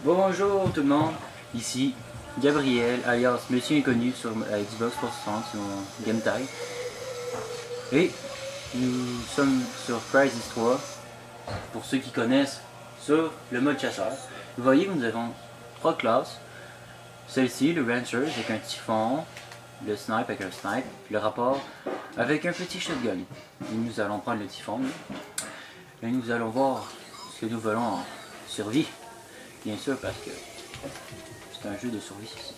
Bonjour tout le monde, ici Gabriel alias Monsieur Inconnu sur la Xbox 360 sur mon Game Tag. Et nous sommes sur Crysis 3, pour ceux qui connaissent, sur le mode chasseur. Vous voyez que nous avons 3 classes. Celle-ci, le Rancher avec un typhon, le Snipe avec un Snipe, le Rapport avec un petit shotgun. Et nous allons prendre le typhon et nous allons voir ce que nous voulons en survie. Bien sûr, parce que c'est un jeu de survie ici.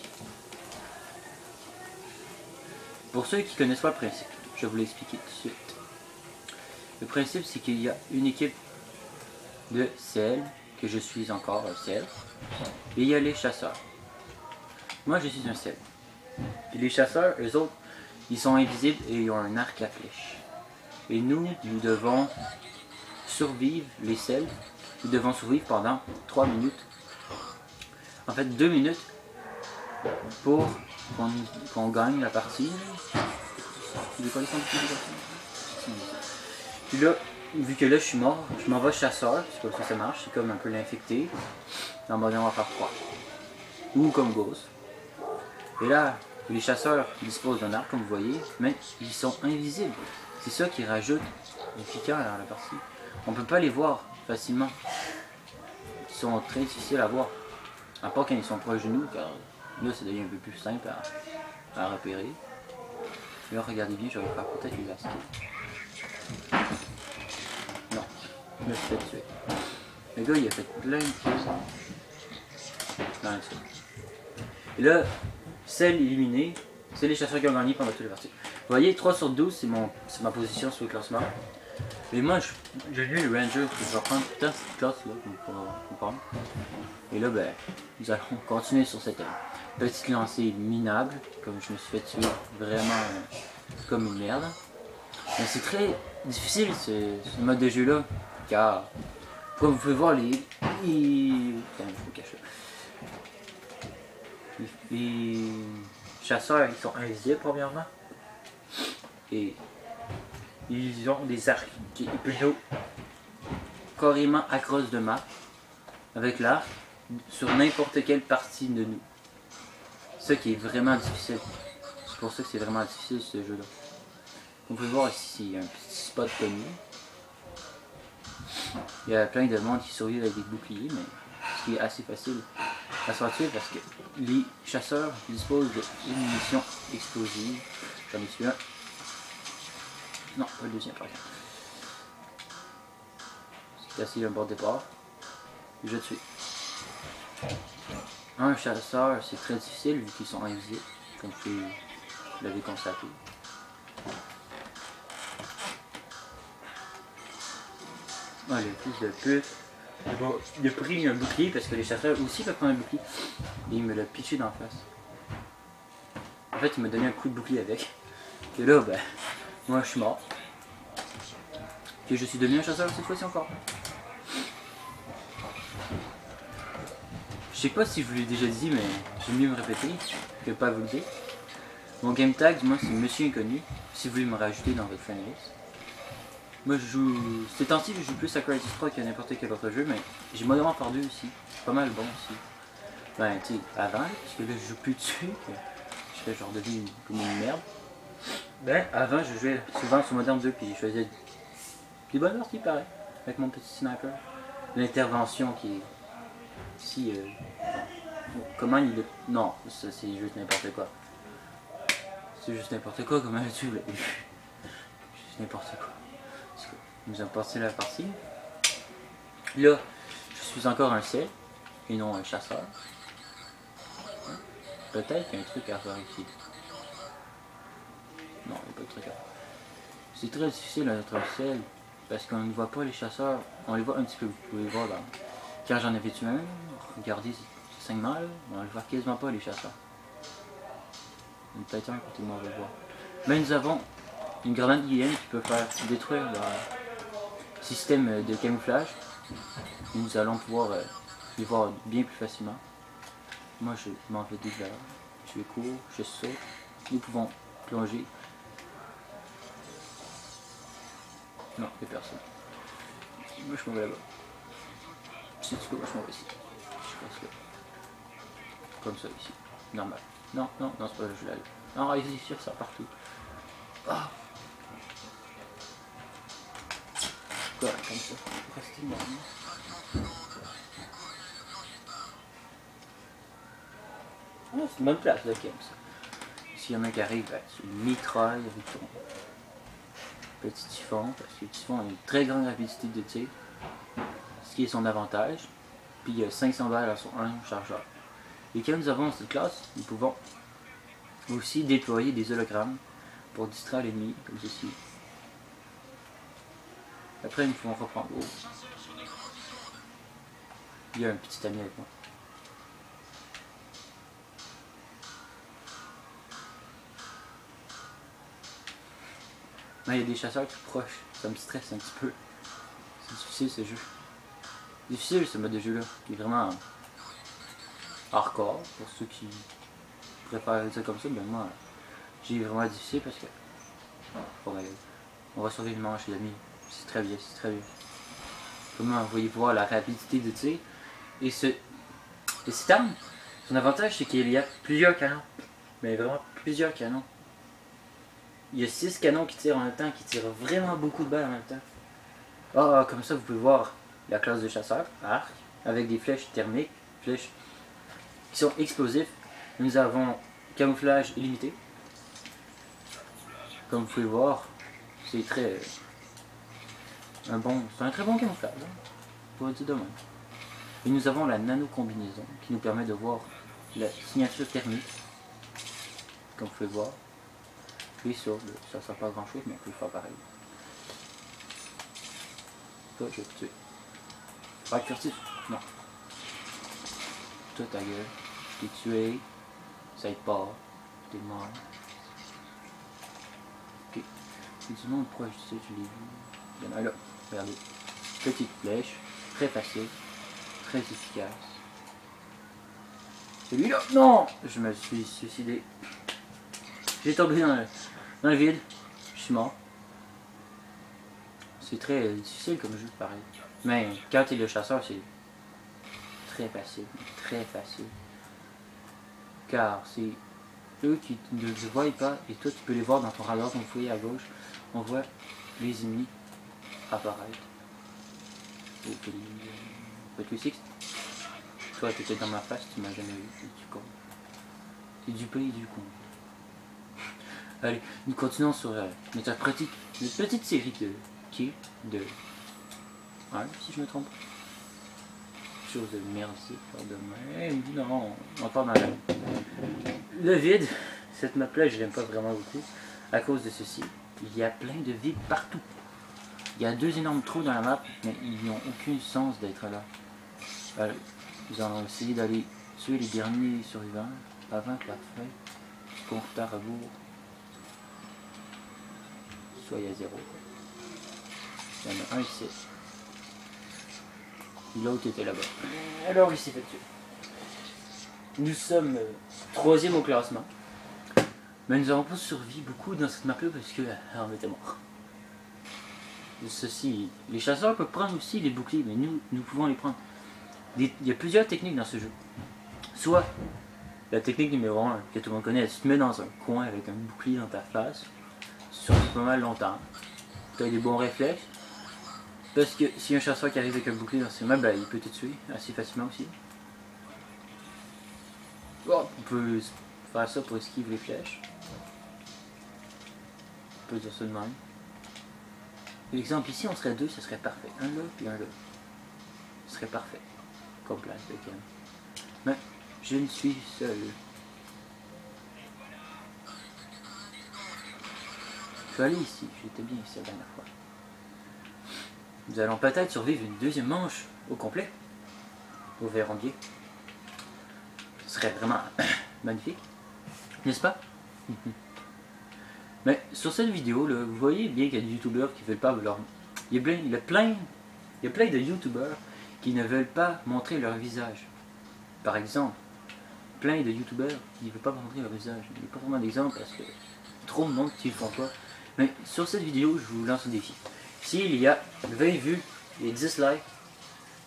Pour ceux qui ne connaissent pas le principe, je vais vous l'expliquer tout de suite. Le principe, c'est qu'il y a une équipe de CL, que je suis encore un CL, et il y a les chasseurs. Moi, je suis un CL. Et les chasseurs, eux autres, ils sont invisibles et ils ont un arc à flèche. Et nous devons survivre, les CL, nous devons survivre pendant 3 minutes. En fait, 2 minutes pour qu'on gagne la partie. Puis là, vu que là je suis mort, je m'en vais chasseur, c'est comme ça que ça marche, c'est comme un peu l'infecté. En mode on va faire 3. Ou comme Ghost. Et là, les chasseurs disposent d'un arc comme vous voyez, mais ils sont invisibles. C'est ça qui rajoute des piquants dans la partie. On peut pas les voir facilement. Ils sont très difficiles à voir. À part quand ils sont proches de nous, car là ça devient un peu plus simple à repérer. Là regardez bien, je vais faire peut-être l'élastique. Non, je me suis fait tuer. Le gars il a fait plein de choses dans le sol. Et là, celle éliminée, c'est les chasseurs qui ont gagné pendant toute la partie. Vous voyez, 3 sur 12, c'est ma position sur le classement. Mais moi, j'ai lu le Ranger, je vais prendre toute cette classe là pour prendre. Et là, ben, nous allons continuer sur cette petite lancée minable, comme je me suis fait tuer vraiment comme une merde. Mais c'est très difficile ce mode de jeu là, car comme vous pouvez voir les chasseurs ils sont invisibles premièrement. Et ils ont des arcs qui plutôt carrément across de map avec l'arc sur n'importe quelle partie de nous. Ce qui est vraiment difficile. C'est pour ça que c'est vraiment difficile ce jeu là. Vous pouvez voir ici, il y a un petit spot connu. Il y a plein de monde qui survivent avec des boucliers, mais ce qui est assez facile à se faire tuer parce que les chasseurs disposent d'une munition explosive. J'en ai tué un. Non, pas le deuxième par exemple. C'est assez un bon départ. Je tue. Un chasseur, c'est très difficile vu qu'ils sont invisibles, comme vous l'avez constaté. Ah, le fils de pute. Bon, il a pris un bouclier parce que les chasseurs aussi peuvent prendre un bouclier. Et il me l'a pitché dans la face. En fait, il m'a donné un coup de bouclier avec. Et là, ben, moi je suis mort. Et je suis devenu un chasseur cette fois-ci encore. Je sais pas si je vous l'ai déjà dit, mais j'aime mieux me répéter que pas vous le dire. Mon game tag, moi c'est Monsieur Inconnu, si vous voulez me rajouter dans votre fanlist. Moi je joue, ces temps-ci je joue plus à Crysis 3 qu'à n'importe quel autre jeu, mais j'ai Modern Warfare 2 aussi, pas mal bon aussi. Ben tu sais, avant, parce que là je joue plus dessus, je fais genre devenu comme une merde. Ben avant je jouais souvent sur Modern 2 puis je faisais des bonnes parties pareil, avec mon petit sniper. L'intervention qui est ici, comment il est... Non, ça c'est juste n'importe quoi. C'est juste n'importe quoi, comment tu l'as vu. Juste n'importe quoi. Nous avons passé la partie. Là, je suis encore un ciel et non un chasseur. Peut-être qu'il y a un truc à faire ici. Non, il n'y a pas de truc à faire. C'est très difficile à être un ciel parce qu'on ne voit pas les chasseurs. On les voit un petit peu, vous pouvez voir dans... Quand j'en avais tué un, regardez ce segment là, on ne voit quasiment pas les chasseurs. Il y a peut-être un côté moi on va le voir. Mais nous avons une grenade IM qui peut faire détruire leur système de camouflage. Et nous allons pouvoir les voir bien plus facilement. Moi je m'en vais déjà. Je cours, je saute. Nous pouvons plonger. Non, il n'y a personne. Moi je m'en vais là-bas. ici, tu peux, je m'en vais ici. Je passe là. Comme ça, ici. Normal. Non, non, non, c'est pas là, je vais aller. Non, ici, ça partout. Ah! Quoi, comme ça. Rester normal. Ah, c'est une bonne place, là, Kim, ça. S'il y en a qui arrivent, tu mitrailles avec ton petit typhon, parce que le typhon a une très grande rapidité de tir, ce qui est son avantage. Puis il y a 500 balles à son 1 chargeur. Et quand nous avons cette classe, nous pouvons aussi déployer des hologrammes pour distraire l'ennemi, comme ceci. Après, nous pouvons reprendre. Oh. Il y a un petit ami avec moi. Mais il y a des chasseurs qui proches, ça me stresse un petit peu. C'est difficile ce jeu. Difficile ce mode de jeu là, qui est vraiment hardcore pour ceux qui préfèrent ça comme ça, mais moi j'ai vraiment difficile parce que on va survivre le manche les amis. C'est très bien, c'est très bien. Comment vous voyez voir la rapidité de tir. Et cette arme, son avantage c'est qu'il y a plusieurs canons. Mais vraiment plusieurs canons. Il y a 6 canons qui tirent en même temps, qui tirent vraiment beaucoup de balles en même temps. Ah, comme ça vous pouvez voir la classe de chasseur, arc, avec des flèches thermiques, flèches qui sont explosifs. Nous avons camouflage illimité. Comme vous pouvez voir, c'est très c'est un très bon camouflage, hein, pour être de même. Et nous avons la nano combinaison qui nous permet de voir la signature thermique, comme vous pouvez voir. Et ça ne sert pas à grand chose, mais on peut le faire pareil. Toi, je vais te tuer. Pas furtif, non. Toi, ta gueule, je t'ai tué. Ça aide pas. T'es mort. Ok. C'est du monde proche, tu sais, je l'ai vu. Il y en a là, regardez. Petite flèche, très facile, très efficace. Celui-là, non! Je me suis suicidé. J'ai tombé dans le vide. Je suis mort. C'est très difficile comme jeu, pareil. Mais quand tu es le chasseur, c'est très facile. Très facile. Car c'est eux qui ne te voient pas et toi tu peux les voir dans ton radar, ton fouille à gauche. On voit les ennemis apparaître. Pas de 6. Toi tu étais dans ma face, tu m'as jamais vu. C'est du con. C'est du pays du con. Allez, nous continuons sur notre petite série qui est de... Ouais, si je me trompe. Chose de merde ici, non, on part dans le vide. Cette map là je l'aime pas vraiment beaucoup à cause de ceci. Il y a plein de vides partout. Il y a 2 énormes trous dans la map, mais ils n'ont aucun sens d'être là. Allez, nous allons essayer d'aller tuer les derniers survivants avant que la fin du compte à rebours soit à 0. Il y en a un ici. L'autre était là-bas. Alors il s'est fait tuer. Nous sommes 3e au classement. Mais nous n'avons pas survécu beaucoup dans cette map-là parce que on était morts. Ceci, les chasseurs peuvent prendre aussi les boucliers, mais nous pouvons les prendre. Il y a plusieurs techniques dans ce jeu. Soit la technique numéro 1 que tout le monde connaît, tu te mets dans un coin avec un bouclier dans ta face, tu survis pas mal longtemps. Tu as des bons réflexes. Parce que si un chasseur qui arrive avec un bouclier dans ses mains, ben, il peut te tuer assez facilement aussi. Oh, on peut faire ça pour esquiver les flèches. On peut dire ça de même. Par exemple, ici on serait 2, ce serait parfait. Un là, puis un là. Ce serait parfait. Comme place de cam. Mais je ne suis seul. Je suis allé ici, j'étais bien ici la dernière fois. Nous allons peut-être survivre une 2e manche au complet. Au verrondier. Ce serait vraiment magnifique. N'est-ce pas? Mais sur cette vidéo, là, vous voyez bien qu'il y a des youtubeurs qui veulent pas leur... Il y a plein de youtubeurs qui ne veulent pas montrer leur visage. Par exemple, plein de youtubeurs qui ne veulent pas montrer leur visage. Il n'y a pas vraiment d'exemple parce que trop de monde qui le font pas. Mais sur cette vidéo, je vous lance un défi. S'il y a 20 vues et 10 likes,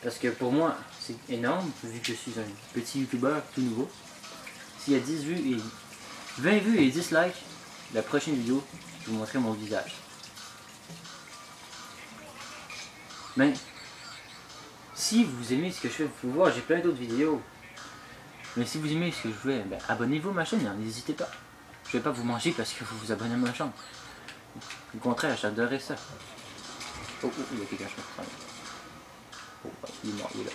Parce que pour moi, c'est énorme, vu que je suis un petit youtubeur tout nouveau. S'il y a 10 vues et 20 vues et 10 likes, la prochaine vidéo, je vais vous montrer mon visage. Mais, si vous aimez ce que je fais, vous pouvez voir, j'ai plein d'autres vidéos. Mais si vous aimez ce que je fais, ben, abonnez-vous à ma chaîne, hein, n'hésitez pas. Je vais pas vous manger parce que vous vous abonnez à ma chaîne. Au contraire, j'adorerais ça. Oh, oh, il y a quelqu'un, je me prends. Oh, il est mort, il est là.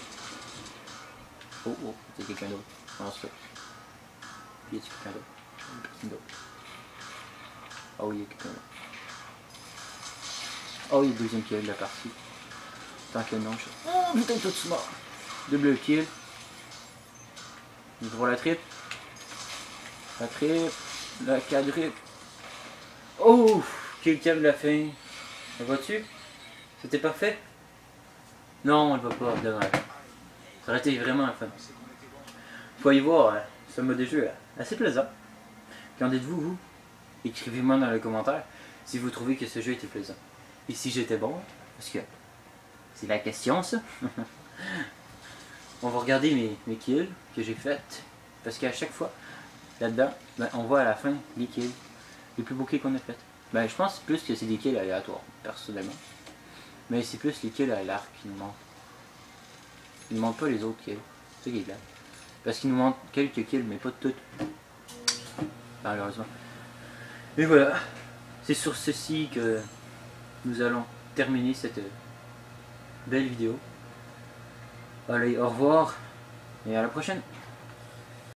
Oh, oh, c'est quelqu'un d'autre. Non, c'est ça. Il y a quelqu'un d'autre. Oh, il y a quelqu'un d'autre. Oh, il y a le deuxième kill de la partie. Tant que non, je... Oh, putain, tout mort. Double kill. Il voit la triple. La triple. La quadruple. Oh, kill cam de la fin. La vois-tu? C'était parfait? Non, on le voit pas, dommage. Ça aurait été vraiment un fun. Faut y voir, hein. Ce mode de jeu assez plaisant. Qu'en dites-vous, vous? Écrivez-moi dans les commentaires si vous trouvez que ce jeu était plaisant. Et si j'étais bon, parce que c'est la question, ça. On va regarder mes kills que j'ai faites. Parce qu'à chaque fois, là-dedans, ben, on voit à la fin les kills. Les plus beaux kills qu'on a fait. Ben, je pense plus que c'est des kills aléatoires, personnellement. Mais c'est plus les kills à l'arc qui nous manquent. Il ne manque pas les autres kills. C'est ça qui est là. Parce qu'il nous manque quelques kills, mais pas toutes. Malheureusement. Et voilà. C'est sur ceci que nous allons terminer cette belle vidéo. Allez, au revoir. Et à la prochaine.